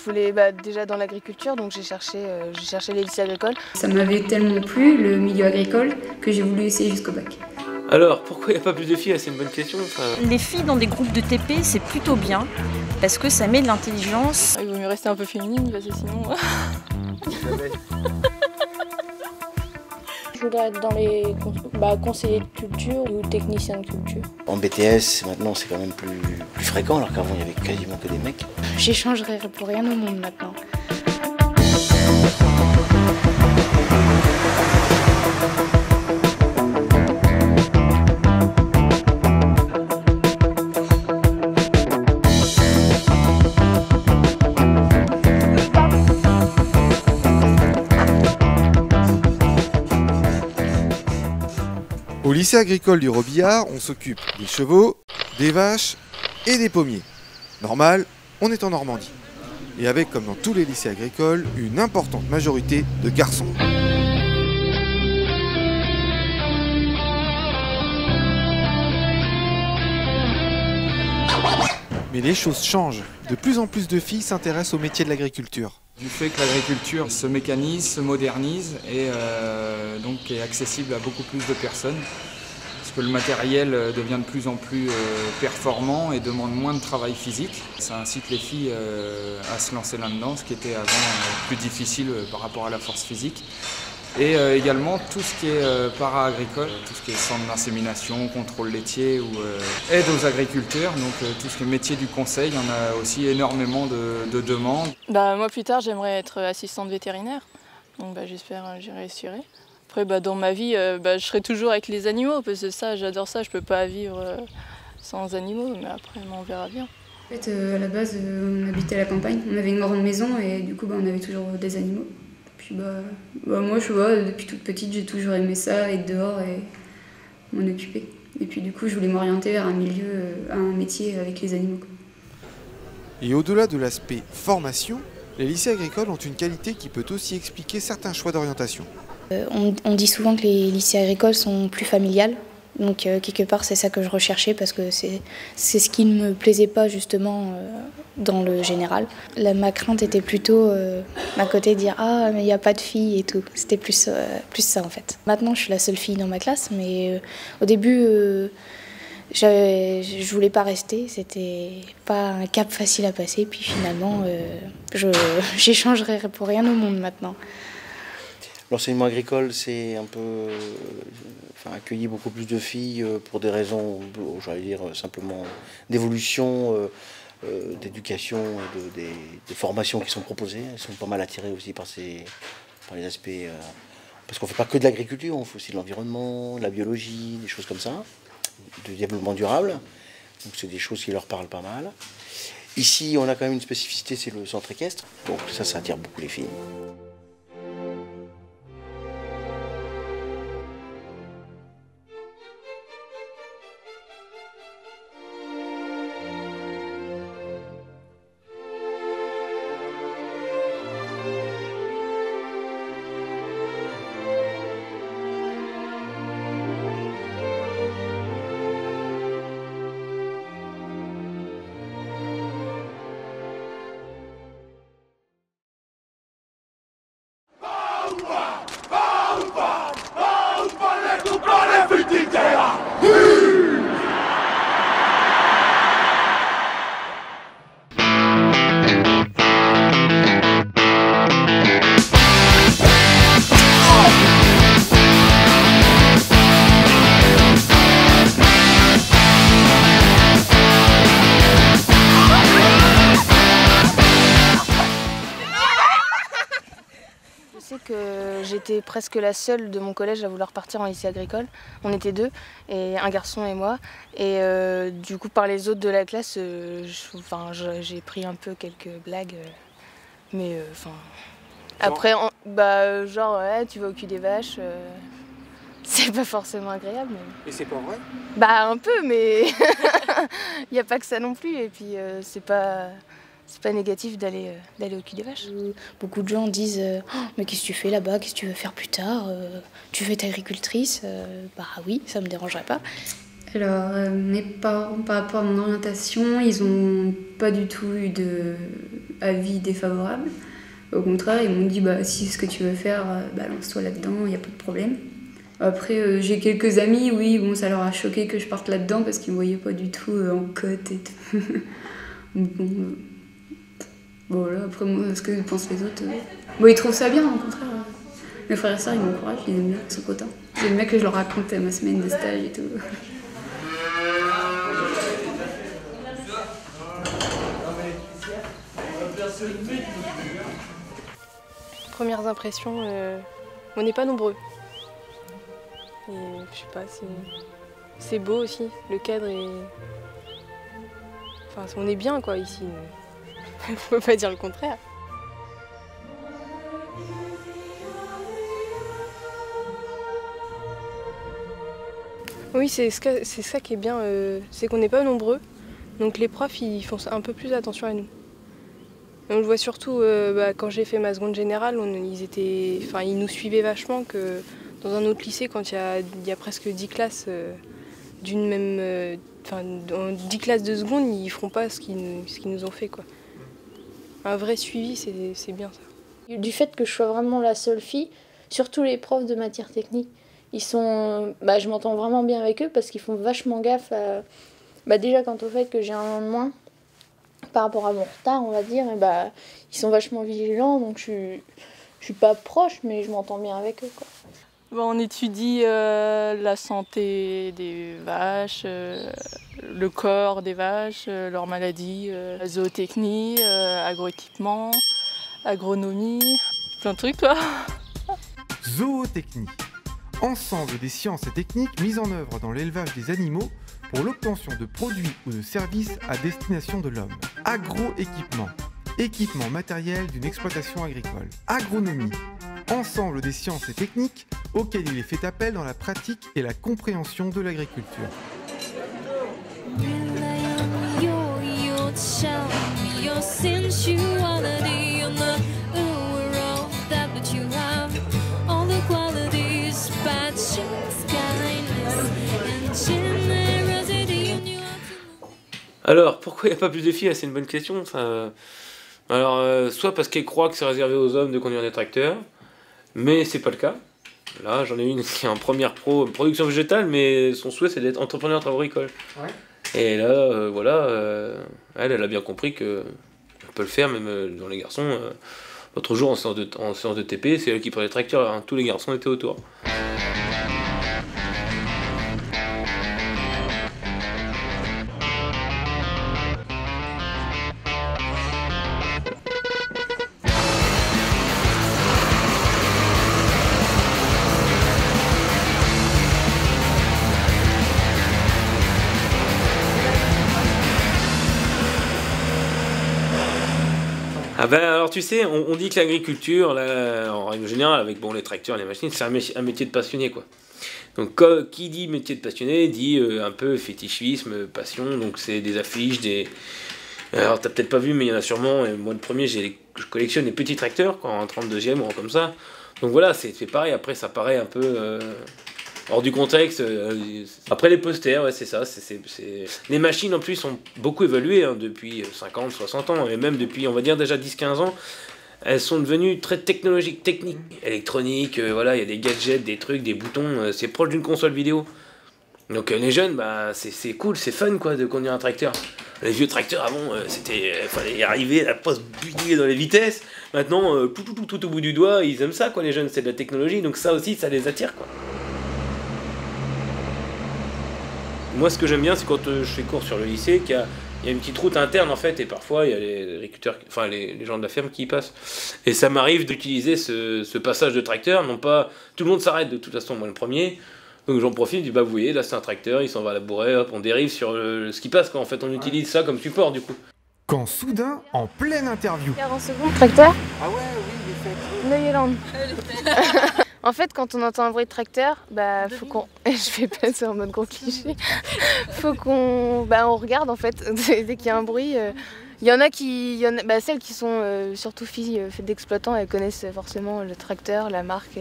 voulais déjà dans l'agriculture, donc j'ai cherché les lycées agricoles. Ça m'avait tellement plu, le milieu agricole, que j'ai voulu essayer jusqu'au bac. Alors, pourquoi il n'y a pas plus de filles? C'est une bonne question. Les filles dans des groupes de TP, c'est plutôt bien, parce que ça met de l'intelligence. Il vaut mieux rester un peu féminine, parce que sinon... Je voudrais être dans les conseillers de culture ou techniciens de culture. En BTS, maintenant, c'est quand même plus fréquent, alors qu'avant, il y avait quasiment que des mecs. J'échangerais pour rien au monde maintenant. Au lycée agricole du Robillard, on s'occupe des chevaux, des vaches et des pommiers. Normal, on est en Normandie. Et avec, comme dans tous les lycées agricoles, une importante majorité de garçons. Mais les choses changent. De plus en plus de filles s'intéressent au métier de l'agriculture. Du fait que l'agriculture se mécanise, se modernise et donc est accessible à beaucoup plus de personnes, parce que le matériel devient de plus en plus performant et demande moins de travail physique. Ça incite les filles à se lancer là-dedans, ce qui était avant plus difficile par rapport à la force physique. Et également tout ce qui est para-agricole, tout ce qui est centre d'insémination, contrôle laitier ou aide aux agriculteurs, donc tout ce qui est métier du conseil, il y en a aussi énormément de demandes. Moi plus tard j'aimerais être assistante vétérinaire, donc j'espère j'y réussirai. Après dans ma vie je serai toujours avec les animaux, parce que ça j'adore ça, je peux pas vivre sans animaux, mais après on verra bien. En fait, à la base, on habitait à la campagne, on avait une grande maison et du coup on avait toujours des animaux. Puis moi je vois, depuis toute petite j'ai toujours aimé ça, être dehors et m'en occuper. Et puis du coup je voulais m'orienter vers un métier avec les animaux. Et au-delà de l'aspect formation, les lycées agricoles ont une qualité qui peut aussi expliquer certains choix d'orientation. On dit souvent que les lycées agricoles sont plus familiales. Donc quelque part c'est ça que je recherchais, parce que c'est ce qui ne me plaisait pas justement dans le général. Ma crainte était plutôt d'un côté de dire ah mais il n'y a pas de filles et tout. C'était plus ça en fait. Maintenant je suis la seule fille dans ma classe, mais au début je voulais pas rester. C'était pas un cap facile à passer. Puis finalement j'échangerais pour rien au monde maintenant. L'enseignement agricole, c'est un peu accueilli beaucoup plus de filles pour des raisons, j'allais dire simplement d'évolution, d'éducation et des formations qui sont proposées. Elles sont pas mal attirées aussi par les aspects, parce qu'on ne fait pas que de l'agriculture, on fait aussi de l'environnement, de la biologie, des choses comme ça, du développement durable. Donc c'est des choses qui leur parlent pas mal. Ici, on a quand même une spécificité, c'est le centre équestre. Donc ça attire beaucoup les filles. J'étais presque la seule de mon collège à vouloir partir en lycée agricole. On était deux, et un garçon et moi. Et du coup, par les autres de la classe, j'ai pris un peu quelques blagues. Mais après, genre, ouais, tu vas au cul des vaches. C'est pas forcément agréable. Mais... Et c'est pas vrai? Un peu, mais il n'y a pas que ça non plus. Et puis, c'est pas négatif d'aller au cul des vaches. Beaucoup de gens disent oh, mais qu'est-ce que tu fais là-bas, qu'est-ce que tu veux faire plus tard, tu veux être agricultrice? Oui, ça me dérangerait pas. Alors, mes parents, par rapport à mon orientation, ils n'ont pas du tout eu d'avis défavorable. Au contraire, ils m'ont dit si c'est ce que tu veux faire, lance-toi là-dedans, il n'y a pas de problème. Après, j'ai quelques amis, oui, bon, ça leur a choqué que je parte là-dedans parce qu'ils ne me voyaient pas du tout en cote et tout. Voilà, après, moi, ce que pensent les autres, ils trouvent ça bien, au contraire. Mes frères et sœurs, ils m'encouragent, ils aiment bien, ils sont contents. Ils aiment bien que je leur raconte ma semaine de stage et tout. Premières impressions, on n'est pas nombreux. Et je sais pas, c'est beau aussi, le cadre est... Enfin, on est bien quoi ici, on peut pas dire le contraire. Oui, c'est ça qui est bien, c'est qu'on n'est pas nombreux, donc les profs ils font un peu plus attention à nous. On le voit surtout quand j'ai fait ma seconde générale, ils nous suivaient vachement que dans un autre lycée, quand il y a presque 10 classes d'une même... dans 10 classes de seconde, ils ne feront pas ce qu'ils nous ont fait, quoi. Un vrai suivi, c'est bien ça. Du fait que je sois vraiment la seule fille, surtout les profs de matière technique, ils sont... je m'entends vraiment bien avec eux parce qu'ils font vachement gaffe à... déjà quant au fait que j'ai un an de moins, par rapport à mon retard, on va dire, ils sont vachement vigilants, donc je suis pas proche, mais je m'entends bien avec eux, quoi. On étudie la santé des vaches, le corps des vaches, leurs maladies, la zootechnie, agroéquipement, agronomie, plein de trucs quoi. Zootechnie. Ensemble des sciences et techniques mises en œuvre dans l'élevage des animaux pour l'obtention de produits ou de services à destination de l'homme. Agroéquipement. Équipement matériel d'une exploitation agricole. Agronomie. Ensemble des sciences et techniques auxquelles il est fait appel dans la pratique et la compréhension de l'agriculture. Alors, pourquoi il n'y a pas plus de filles? C'est une bonne question. Ça... Alors, soit parce qu'elles croient que c'est réservé aux hommes de conduire des tracteurs, mais c'est pas le cas. Là, j'en ai une qui est en première production végétale, mais son souhait c'est d'être entrepreneur de travaux agricoles. Ouais. Et là, elle a bien compris que on peut le faire, même dans les garçons. L'autre jour, en séance de TP, c'est elle qui prenait le tracteur, hein. Tous les garçons étaient autour. Ah ben alors tu sais, on dit que l'agriculture, en règle générale, avec les tracteurs et les machines, c'est un métier de passionné quoi. Donc qui dit métier de passionné dit un peu fétichisme, passion, donc c'est des affiches, Alors t'as peut-être pas vu mais il y en a sûrement, et moi le premier je collectionne les petits tracteurs quoi, en 32e ou comme ça. Donc voilà, c'est pareil, après ça paraît un peu... hors du contexte. Après les posters, ouais, c'est ça. Les machines en plus ont beaucoup évolué hein, depuis 50, 60 ans, et même depuis, on va dire déjà 10-15 ans, elles sont devenues très technologiques, techniques, électroniques, voilà, il y a des gadgets, des trucs, des boutons, c'est proche d'une console vidéo. Donc les jeunes, c'est cool, c'est fun quoi de conduire un tracteur. Les vieux tracteurs avant, fallait y arriver à pas se buter dans les vitesses. Maintenant, tout au bout du doigt, ils aiment ça quoi, les jeunes, c'est de la technologie, donc ça aussi, ça les attire quoi. Moi, ce que j'aime bien, c'est quand je fais cours sur le lycée, qu'il y a une petite route interne, en fait, et parfois, il y a les agriculteurs, enfin, les gens de la ferme qui y passent. Et ça m'arrive d'utiliser ce passage de tracteur, non pas... Tout le monde s'arrête, de toute façon, moi le premier. Donc j'en profite, je dis, vous voyez, là, c'est un tracteur, il s'en va labourer, hop, on dérive sur ce qui passe, quoi. En fait, on utilise ça comme support, du coup. Quand soudain, en pleine interview... 40 secondes, tracteur. Ah ouais, oui, il est fait. Neuilland. En fait, quand on entend un bruit de tracteur, faut qu'on... Je vais passer en mode gros cliché. Faut qu'on... on regarde, en fait, dès qu'il y a un bruit. Il y en a qui... celles qui sont surtout filles d'exploitants, elles connaissent forcément le tracteur, la marque.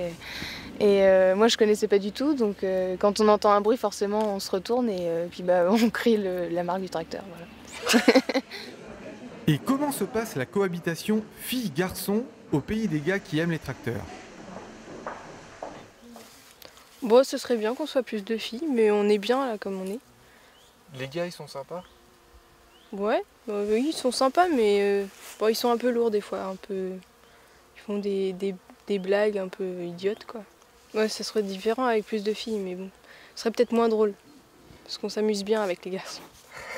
Et moi je connaissais pas du tout, donc quand on entend un bruit forcément on se retourne et puis bah, on crie la marque du tracteur. Voilà. Et comment se passe la cohabitation filles-garçons au pays des gars qui aiment les tracteurs? Bon, ce serait bien qu'on soit plus de filles, mais on est bien là comme on est. Les gars, ils sont sympas? Ouais, oui, ils sont sympas, mais bon, ils sont un peu lourds des fois, un peu. Ils font des blagues un peu idiotes, quoi. Ouais, ça serait différent avec plus de filles, mais bon, ce serait peut-être moins drôle, parce qu'on s'amuse bien avec les garçons.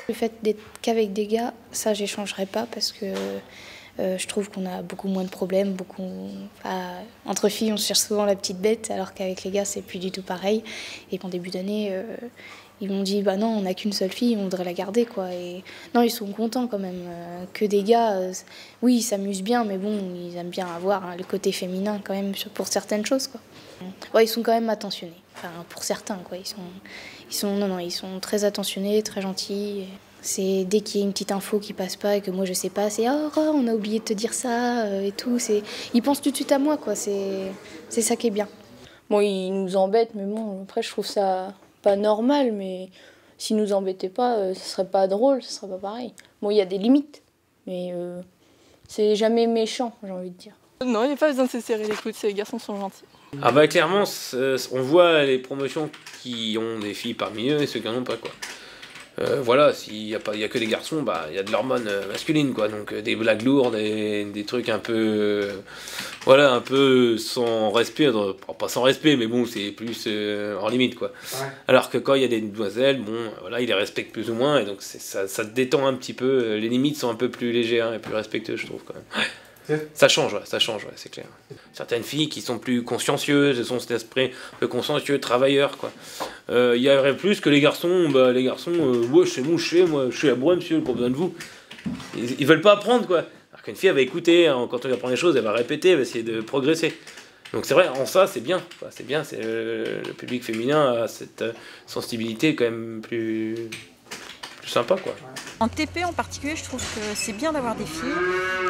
Le fait d'être qu'avec des gars, ça j'échangerai pas parce que je trouve qu'on a beaucoup moins de problèmes. Entre filles, on se cherche souvent la petite bête, alors qu'avec les gars, c'est plus du tout pareil. Et qu'en début d'année, ils m'ont dit bah non, on n'a qu'une seule fille, on voudrait la garder, quoi. Et non, ils sont contents quand même. Que des gars, oui, ils s'amusent bien, mais bon, ils aiment bien avoir le côté féminin quand même pour certaines choses, quoi. Ouais, ils sont quand même attentionnés. Enfin, pour certains, quoi. Ils sont très attentionnés, très gentils. C'est dès qu'il y a une petite info qui passe pas et que moi je sais pas, c'est oh, on a oublié de te dire ça et tout. Ils pensent tout de suite à moi, quoi. C'est ça qui est bien. Bon, ils nous embêtent, mais bon, après je trouve ça pas normal, mais s'ils nous embêtaient pas, ce serait pas drôle, ce serait pas pareil. Bon, il y a des limites, mais c'est jamais méchant, j'ai envie de dire. Non, il n'y a pas besoin de se serrer les coudes, ces garçons sont gentils. Ah bah clairement, on voit les promotions qui ont des filles parmi eux et ceux qui n'en ont pas, quoi. Voilà, s'il n'y a que des garçons, bah il y a de l'hormone masculine, quoi. Donc des blagues lourdes, des trucs un peu, voilà, un peu sans respect, pas sans respect, mais bon, c'est plus en limite, quoi. Ouais. Alors que quand il y a des demoiselles, bon, voilà, ils les respectent plus ou moins, et donc ça détend un petit peu. Les limites sont un peu plus légères et plus respectueuses, je trouve, quand même. Ouais. Ça change, c'est clair. Certaines filles qui sont plus consciencieuses, elles ont cet esprit un peu consciencieux, travailleur, quoi. Il y aurait plus que les garçons, ouais, c'est bon, moi, je suis à bois, monsieur, pas besoin de vous. Ils veulent pas apprendre, quoi. Alors qu'une fille, elle va écouter, hein, quand on lui apprend les choses, elle va répéter, elle va essayer de progresser. Donc c'est vrai, en ça, c'est bien, quoi. C'est bien, le public féminin a cette sensibilité quand même plus sympa, quoi. En TP en particulier, je trouve que c'est bien d'avoir des filles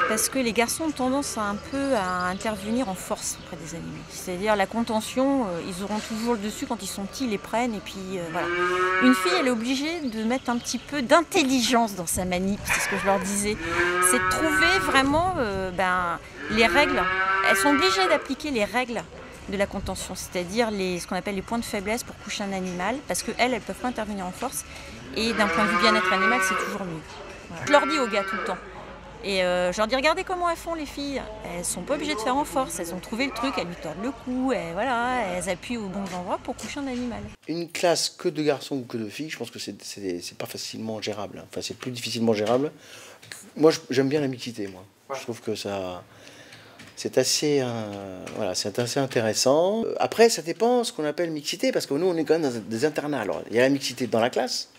parce que les garçons ont tendance un peu à intervenir en force auprès des animaux. C'est-à-dire la contention, ils auront toujours le dessus quand ils sont petits, ils les prennent et puis voilà. Une fille, elle est obligée de mettre un petit peu d'intelligence dans sa manip, c'est ce que je leur disais. C'est de trouver vraiment les règles. Elles sont obligées d'appliquer les règles de la contention, c'est-à-dire ce qu'on appelle les points de faiblesse pour coucher un animal, parce qu'elles ne peuvent pas intervenir en force, et d'un point de vue bien-être animal, c'est toujours mieux. Voilà. Je leur dis aux gars tout le temps, et je leur dis, regardez comment elles font les filles, elles sont pas obligées de faire en force, elles ont trouvé le truc, elles lui tordent le cou, et voilà, elles appuient aux bons endroits pour coucher un animal. Une classe que de garçons ou que de filles, je pense que c'est pas facilement gérable, enfin c'est plus difficilement gérable. Moi j'aime bien la mixité, moi. Ouais. Je trouve que ça... C'est assez, c'est assez intéressant. Après, ça dépend ce qu'on appelle mixité, parce que nous, on est quand même dans des internats. Alors, il y a la mixité dans la classe,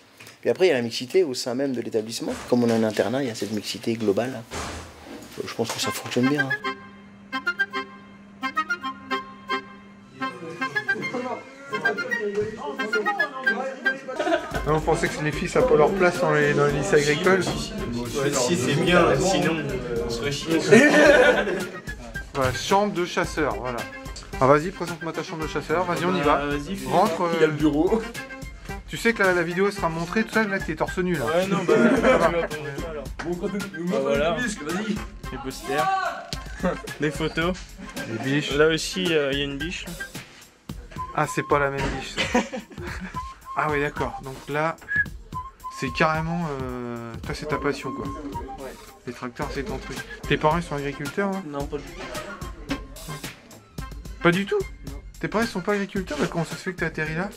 puis après, il y a la mixité au sein même de l'établissement. Comme on a un internat, il y a cette mixité globale. Je pense que ça fonctionne bien. Non, vous pensez que les filles, ça n'a pas leur place dans les lycées agricoles? Si, c'est bien, sinon, on serait chier. Voilà, chambre de chasseur, voilà. Ah, vas-y, présente-moi ta chambre de chasseur, vas-y, on y va. Rentre. Il y a le bureau. Tu sais que la vidéo sera montrée, tout ça, là, t'es torse nu, là. Ouais, non, bah, tu vas pas alors. Bon, quand nous voilà. Vas-y. Les posters, les photos. Les biches. Là aussi, il y a une biche. Là. Ah, c'est pas la même biche, ça. Ah oui, d'accord. Donc là, c'est carrément... Toi, c'est ta passion, quoi. Ouais. Les tracteurs, c'est ton truc. Tes parents, ils sont agriculteurs, hein? Non, pas du tout. Pas du tout? Non. Tes parents, ils sont pas agriculteurs? Mais comment ça se fait que t'as atterri là?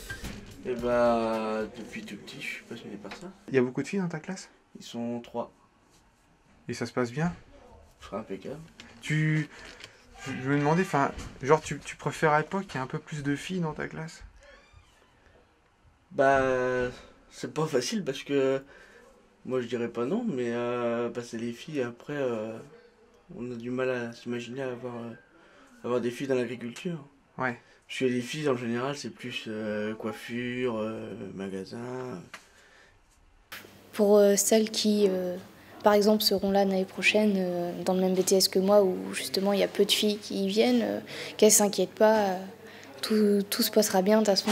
Eh bah, depuis tout petit, je suis passionné par ça. Il y a beaucoup de filles dans ta classe? Ils sont 3. Et ça se passe bien? C'est impeccable. Je me demandais, enfin, genre, tu préférais pas qu'il y ait un peu plus de filles dans ta classe? Bah, c'est pas facile parce que moi je dirais pas non, mais c'est les filles après, on a du mal à s'imaginer avoir des filles dans l'agriculture. Ouais. Parce que les filles en général c'est plus coiffure, magasin. Pour celles qui, par exemple, seront là l'année prochaine dans le même BTS que moi, où justement il y a peu de filles qui y viennent, qu'elles s'inquiètent pas. tout se passera bien. De toute façon,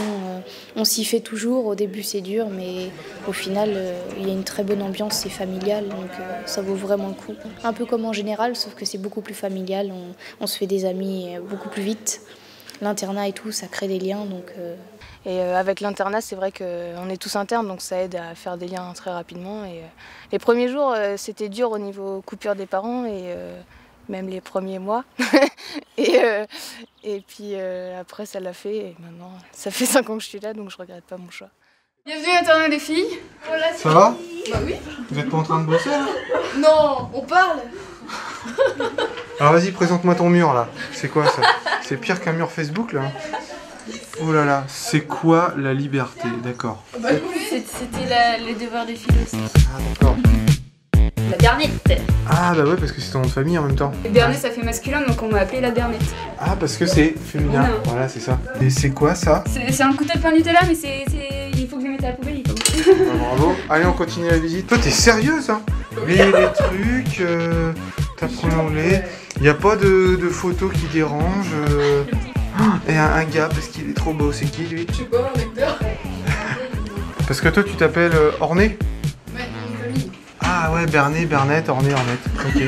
on s'y fait toujours. Au début, c'est dur, mais au final, il y a une très bonne ambiance, c'est familial, donc ça vaut vraiment le coup. Un peu comme en général, sauf que c'est beaucoup plus familial. On se fait des amis beaucoup plus vite. L'internat et tout, ça crée des liens. Donc, Et avec l'internat, c'est vrai qu'on est tous internes, donc ça aide à faire des liens très rapidement. Et les premiers jours, c'était dur au niveau coupure des parents, et même les premiers mois. et puis après, ça l'a fait, et maintenant, ça fait 5 ans que je suis là, donc je regrette pas mon choix. Bienvenue à l'internat des filles. Voilà, Ça va? Bah oui. Vous êtes pas en train de bosser là? Non, on parle. Alors vas-y, présente-moi ton mur là. C'est quoi ça? C'est pire qu'un mur Facebook là. Oh là là, c'est quoi la liberté? D'accord. Bah oui, c'était les devoirs des filles aussi. Ah d'accord. La dernière. Ah bah ouais, parce que c'est ton nom de famille en même temps. Le dernier, ça fait masculin, donc on m'a appelé la dernière. Ah, parce que c'est féminin. Non. Voilà, c'est ça. Et c'est quoi ça? C'est un couteau de pain Nutella, mais il faut que je le mette à la poubelle, il faut. Ah, bravo. Allez, on continue la visite. Toi, t'es sérieuse, hein? Les trucs, t'apprends l'anglais. Y a pas de photos qui dérangent. Et un gars, parce qu'il est trop beau. C'est qui, lui? Je sais pas, un acteur. Parce que toi, tu t'appelles Orné? Ouais, une famille. Ah ouais, Bernet, Bernette, Orné, Ornette. Ok.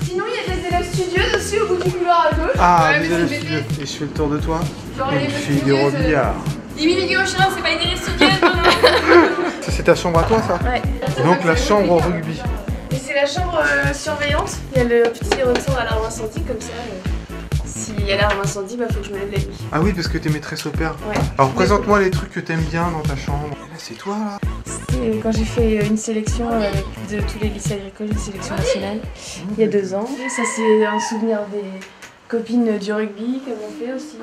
Sinon, il y a des élèves studieuses aussi au bout du couloir à gauche. Ah, ouais, mais désolé, c'est studio. Et je fais le tour de toi. Genre, Une les fille de studieuses, Robillard. Émilie Gauchin, c'est pas une élève studieuses, non. Ça, c'est ta chambre à toi, ça? Ouais. Donc la chambre au rugby. Et c'est la chambre surveillante. Il y a le petit retour à l'alarme incendie, comme ça. S'il y a l'alarme incendie, bah faut que je me lève la nuit. Ah oui, parce que t'es maîtresse au père. Ouais. Alors présente-moi les trucs que t'aimes bien dans ta chambre. Et là, c'est toi, là? C'était quand j'ai fait une sélection de tous les lycées agricoles, une sélection nationale, il y a 2 ans. Ça, c'est un souvenir des copines du rugby, comme on fait aussi.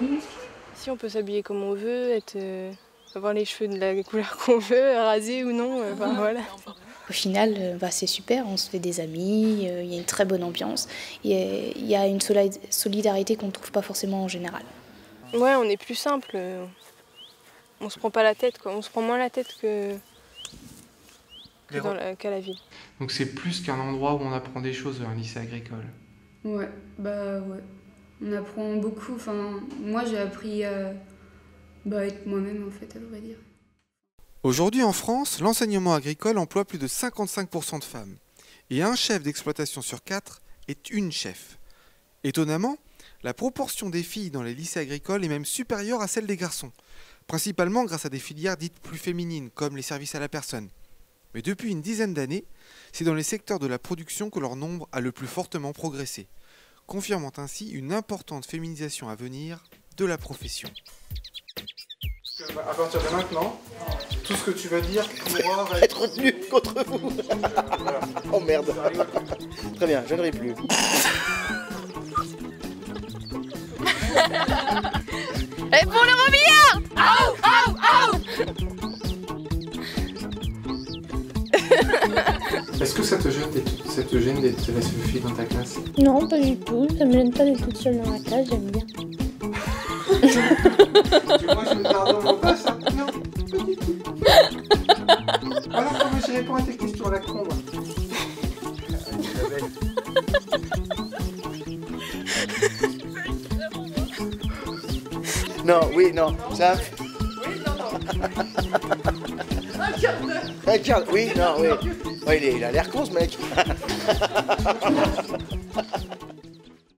Si on peut s'habiller comme on veut, avoir les cheveux de la couleur qu'on veut, raser ou non, enfin voilà. Au final, c'est super, on se fait des amis, il y a une très bonne ambiance, il y a une solidarité qu'on ne trouve pas forcément en général. Ouais, on est plus simple, on se prend pas la tête, quoi. On se prend moins la tête qu'à la ville. Donc c'est plus qu'un endroit où on apprend des choses, un lycée agricole. Ouais, bah ouais. On apprend beaucoup, enfin, moi j'ai appris à être moi-même en fait, à vrai dire. Aujourd'hui en France, l'enseignement agricole emploie plus de 55% de femmes. Et un chef d'exploitation sur 4 est une chef. Étonnamment, la proportion des filles dans les lycées agricoles est même supérieure à celle des garçons, principalement grâce à des filières dites plus féminines, comme les services à la personne. Mais depuis une dizaine d'années, c'est dans les secteurs de la production que leur nombre a le plus fortement progressé, confirmant ainsi une importante féminisation à venir de la profession. À partir de maintenant, tout ce que tu vas dire pourra être retenu contre vous. Oh merde. Très bien, je ne ris plus. Et pour le Robillard! Est-ce que ça te gêne d'être la seule fille dans ta classe? Non, pas du tout. Ça me gêne pas d'être toute seule dans la classe, j'aime bien. Moi je me garde mon passe, hein? Non, pas du tout. Voilà comment je réponds à tes questions à la con. Non, oui, non, ça... Un quart d'heure. Oui, non, oui. Ouais, il a l'air con ce mec.